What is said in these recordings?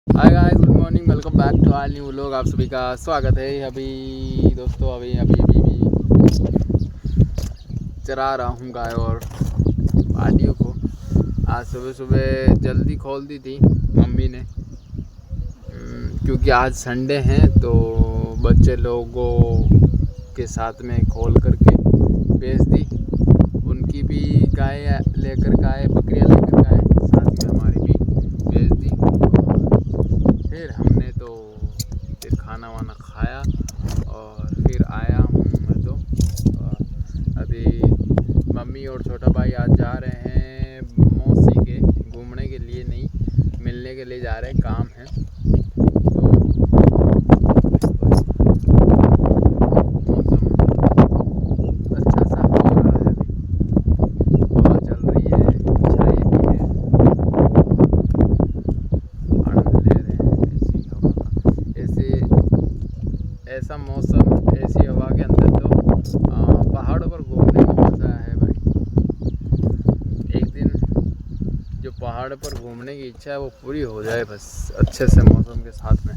Hi guys, good morning, welcome back to our new vlog. आप सभी का स्वागत है। अभी दोस्तों अभी चरा रहा हूँ गाय और पार्टियों को। आज सुबह सुबह जल्दी खोल दी थी मम्मी ने, क्योंकि आज संडे हैं तो बच्चे लोगों के साथ में खोल करके बेच दी। उनकी भी गाय लेकर के आए, बकरियाँ लेकर के आए, साथ में हमारी भी बेच दी। फिर हमने तो फिर खाना वाना खाया और फिर आया हूँ मैं तो। अभी मम्मी और छोटा भाई आज जा रहे हैं मौसी के, घूमने के लिए नहीं, मिलने के लिए जा रहे हैं, काम है। ऐसा मौसम, ऐसी हवा के अंदर तो पहाड़ों पर घूमने का मज़ा है भाई। एक दिन जो पहाड़ पर घूमने की इच्छा है वो पूरी हो जाए बस, अच्छे से मौसम के साथ में,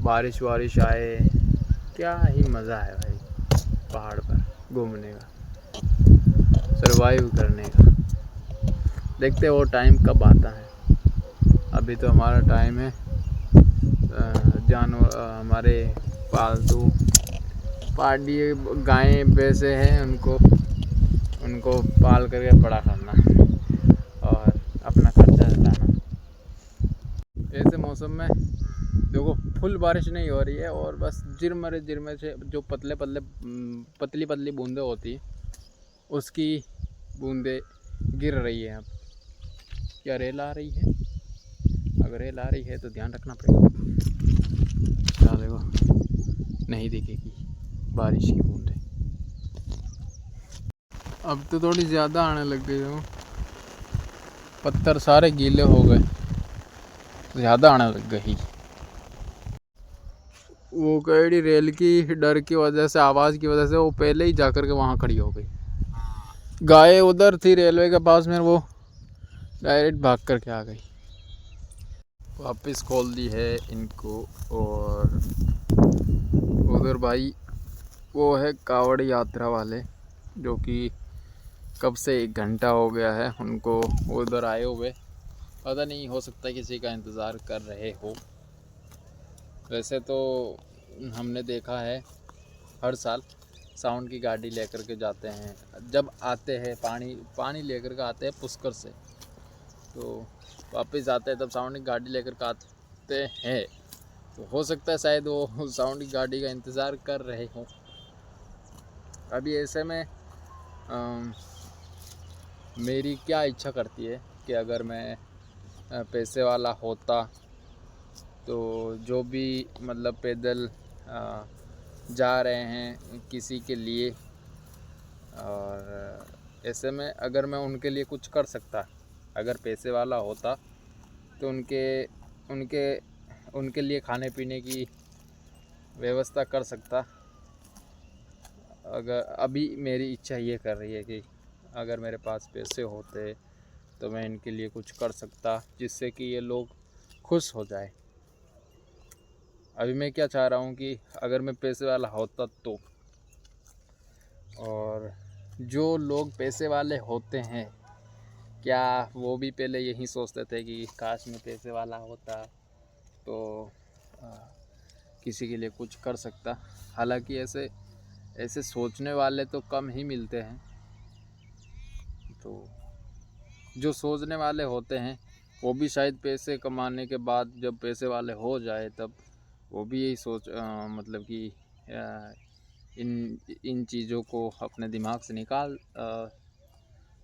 बारिश वारिश आए, क्या ही मज़ा है भाई पहाड़ पर घूमने का, सरवाइव करने का। देखते वो टाइम कब आता है। अभी तो हमारा टाइम है जानवर, हमारे पालतू पार्टी गायें भैंसे हैं, उनको पाल करके बड़ा करना और अपना खर्चा चलाना। ऐसे मौसम में देखो फुल बारिश नहीं हो रही है और बस जिरमरे से जो पतली पतली बूंदें होती है, उसकी बूंदें गिर रही है। अब क्या रेल आ रही है? अगर रेल आ रही है तो ध्यान रखना पड़ेगा। क्या देखो, नहीं दिखेगी बारिश की बूंदें। अब तो थोड़ी ज़्यादा आने लग गई हो, पत्थर सारे गीले हो गए, ज़्यादा आने लग गई। वो कड़ी रेल की डर की वजह से, आवाज़ की वजह से वो पहले ही जाकर के वहाँ खड़ी हो गई। गाय उधर थी रेलवे के पास में, वो डायरेक्ट भाग करके आ गई। वापस खोल दी है इनको। और उधर भाई वो है कावड़ यात्रा वाले, जो कि कब से 1 घंटा हो गया है उनको उधर आए हुए। पता नहीं, हो सकता है किसी का इंतज़ार कर रहे हो। वैसे तो हमने देखा है हर साल साउंड की गाड़ी लेकर के जाते हैं, जब आते हैं पानी लेकर के आते हैं पुष्कर से, तो वापस आते हैं तब साउंड की गाड़ी लेकर के आते हैं। तो हो सकता है शायद वो साउंड की गाड़ी का इंतज़ार कर रहे हों। अभी ऐसे में मेरी क्या इच्छा करती है कि अगर मैं पैसे वाला होता तो जो भी मतलब पैदल जा रहे हैं किसी के लिए, और ऐसे में अगर मैं उनके लिए कुछ कर सकता, अगर पैसे वाला होता तो उनके उनके उनके लिए खाने पीने की व्यवस्था कर सकता। अगर अभी मेरी इच्छा ये कर रही है कि अगर मेरे पास पैसे होते तो मैं इनके लिए कुछ कर सकता, जिससे कि ये लोग खुश हो जाए। अभी मैं क्या चाह रहा हूँ कि अगर मैं पैसे वाला होता तो, और जो लोग पैसे वाले होते हैं, क्या वो भी पहले यही सोचते थे कि काश मैं पैसे वाला होता तो आ, किसी के लिए कुछ कर सकता। हालांकि ऐसे ऐसे सोचने वाले तो कम ही मिलते हैं। तो जो सोचने वाले होते हैं वो भी शायद पैसे कमाने के बाद जब पैसे वाले हो जाए तब वो भी यही सोच मतलब कि इन चीज़ों को अपने दिमाग से निकाल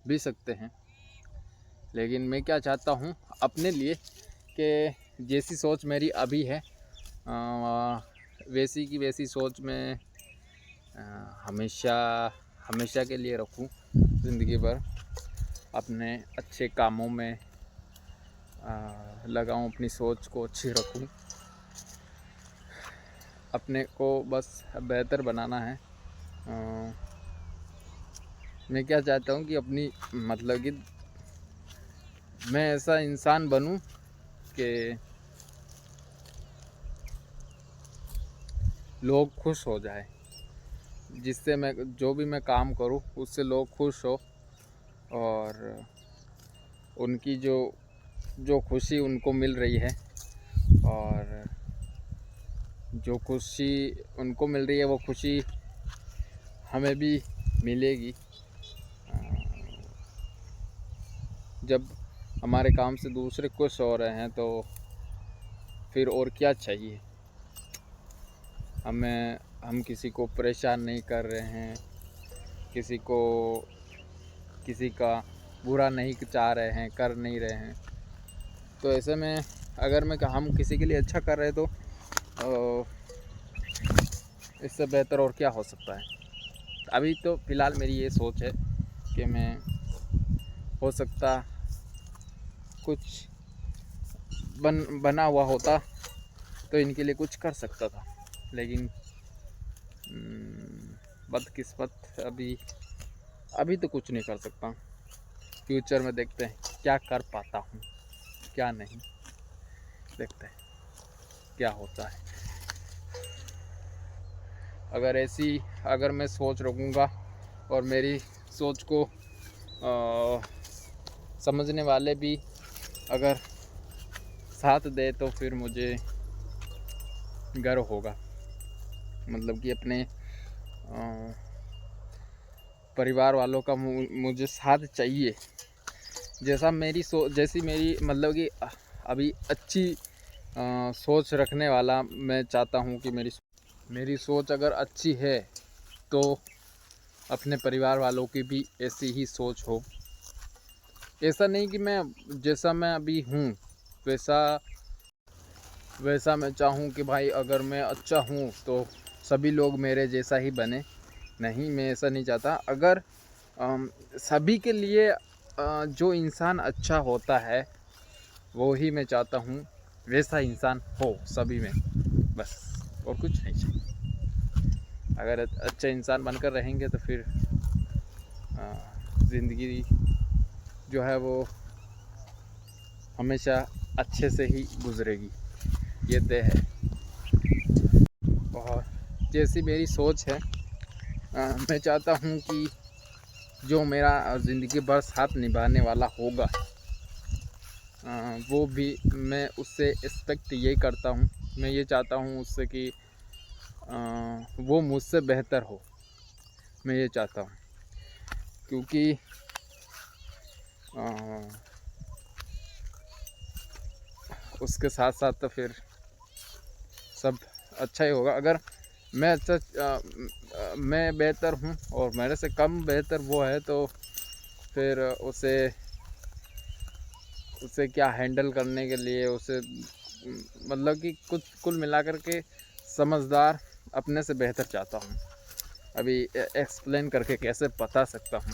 भी सकते हैं। लेकिन मैं क्या चाहता हूँ अपने लिए कि जैसी सोच मेरी अभी है वैसी की वैसी सोच में हमेशा हमेशा के लिए रखूँ, ज़िंदगी भर अपने अच्छे कामों में लगाऊँ, अपनी सोच को अच्छी रखूँ, अपने को बस बेहतर बनाना है। मैं क्या चाहता हूँ कि अपनी मतलब कि मैं ऐसा इंसान बनूँ कि लोग खुश हो जाए, जिससे मैं जो भी मैं काम करूं उससे लोग खुश हो, और उनकी जो जो खुशी उनको मिल रही है और जो खुशी उनको मिल रही है वो खुशी हमें भी मिलेगी। जब हमारे काम से दूसरे खुश हो रहे हैं तो फिर और क्या चाहिए। हम किसी को परेशान नहीं कर रहे हैं, किसी का बुरा नहीं चाह रहे हैं, कर नहीं रहे हैं। तो ऐसे में अगर हम किसी के लिए अच्छा कर रहे हैं तो इससे बेहतर और क्या हो सकता है। अभी तो फ़िलहाल मेरी ये सोच है कि मैं हो सकता कुछ बना हुआ होता तो इनके लिए कुछ कर सकता था, लेकिन बदकिस्मत अभी तो कुछ नहीं कर सकता। फ्यूचर में देखते हैं क्या कर पाता हूँ, क्या नहीं, देखते हैं क्या होता है। अगर मैं सोच रखूँगा और मेरी सोच को समझने वाले भी अगर साथ दे तो फिर मुझे गर्व होगा। मतलब कि अपने परिवार वालों का मुझे साथ चाहिए। जैसी मेरी मतलब कि अभी अच्छी सोच रखने वाला मैं चाहता हूँ कि मेरी सोच अगर अच्छी है तो अपने परिवार वालों की भी ऐसी ही सोच हो। ऐसा नहीं कि जैसा मैं अभी हूँ वैसा मैं चाहूँ कि भाई अगर मैं अच्छा हूँ तो सभी लोग मेरे जैसा ही बने। नहीं, मैं ऐसा नहीं चाहता। अगर सभी के लिए जो इंसान अच्छा होता है वो ही मैं चाहता हूँ वैसा इंसान हो सभी में, बस, और कुछ नहीं चाहिए। अगर अच्छे इंसान बनकर रहेंगे तो फिर ज़िंदगी जो है वो हमेशा अच्छे से ही गुजरेगी, ये तय है। और जैसी मेरी सोच है, मैं चाहता हूँ कि जो मेरा ज़िंदगी भर साथ निभाने वाला होगा वो भी मैं उससे एक्सपेक्ट ये करता हूँ, मैं ये चाहता हूँ उससे कि वो मुझसे बेहतर हो। मैं ये चाहता हूँ क्योंकि उसके साथ साथ तो फिर सब अच्छा ही होगा। अगर मैं बेहतर हूँ और मेरे से कम बेहतर वो है तो फिर उसे क्या हैंडल करने के लिए उसे मतलब कि कुल मिलाकर के समझदार अपने से बेहतर चाहता हूँ। अभी एक्सप्लेन करके कैसे बता सकता हूँ।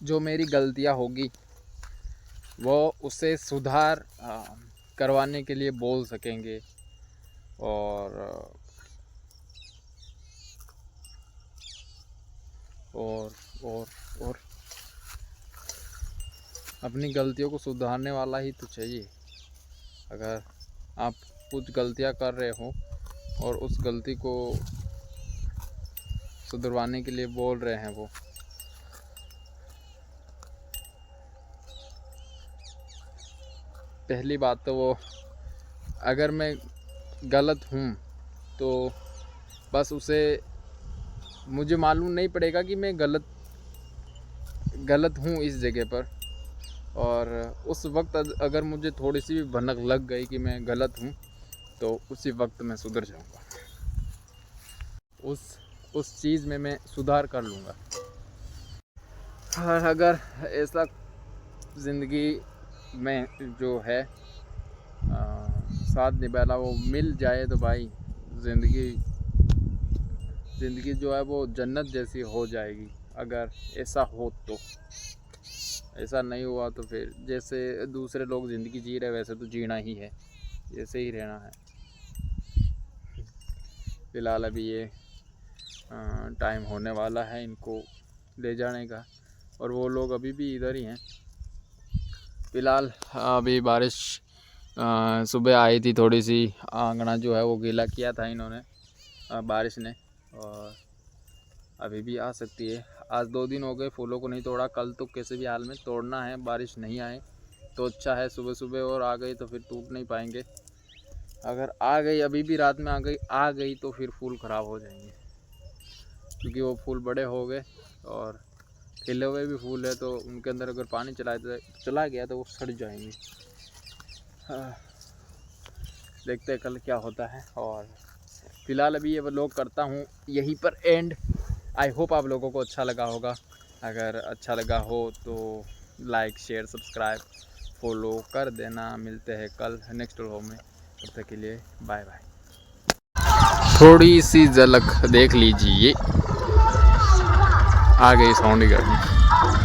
जो मेरी गलतियाँ होगी वो उसे सुधार करवाने के लिए बोल सकेंगे और और और और अपनी गलतियों को सुधारने वाला ही तो चाहिए। अगर आप कुछ गलतियां कर रहे हो और उस गलती को सुधरवाने के लिए बोल रहे हैं, वो पहली बात तो वो अगर मैं गलत हूँ तो बस मुझे मालूम नहीं पड़ेगा कि मैं गलत हूँ इस जगह पर, और उस वक्त अगर मुझे थोड़ी सी भी भनक लग गई कि मैं गलत हूँ तो उसी वक्त मैं सुधर जाऊँगा, उस चीज़ में मैं सुधार कर लूँगा। और अगर ऐसा ज़िंदगी में जो है साथ निभाना वो मिल जाए तो भाई ज़िंदगी जो है वो जन्नत जैसी हो जाएगी। अगर ऐसा हो तो, ऐसा नहीं हुआ तो फिर जैसे दूसरे लोग ज़िंदगी जी रहे वैसे तो जीना ही है, ऐसे ही रहना है। फ़िलहाल अभी ये टाइम होने वाला है इनको ले जाने का, और वो लोग अभी भी इधर ही हैं। फ़िलहाल अभी बारिश सुबह आई थी, थोड़ी सी आंगना जो है वो गीला किया था इन्होंने बारिश ने, और अभी भी आ सकती है। आज 2 दिन हो गए फूलों को नहीं तोड़ा, कल तो कैसे भी हाल में तोड़ना है, बारिश नहीं आए तो अच्छा है सुबह सुबह, और आ गई तो फिर टूट नहीं पाएंगे। अगर आ गई अभी भी रात में आ गई तो फिर फूल ख़राब हो जाएंगे, क्योंकि वो फूल बड़े हो गए और खिले हुए भी फूल है, तो उनके अंदर अगर पानी चला गया तो वो सड़ जाएंगे। देखते हैं कल क्या होता है। और फिलहाल अभी ये व्लॉग करता हूँ यहीं पर एंड। आई होप आप लोगों को अच्छा लगा होगा। अगर अच्छा लगा हो तो लाइक शेयर सब्सक्राइब फॉलो कर देना। मिलते हैं कल नेक्स्ट व्लॉग में, तब तक के लिए बाय बाय। थोड़ी सी झलक देख लीजिए, आ गई साउंड गर्मी।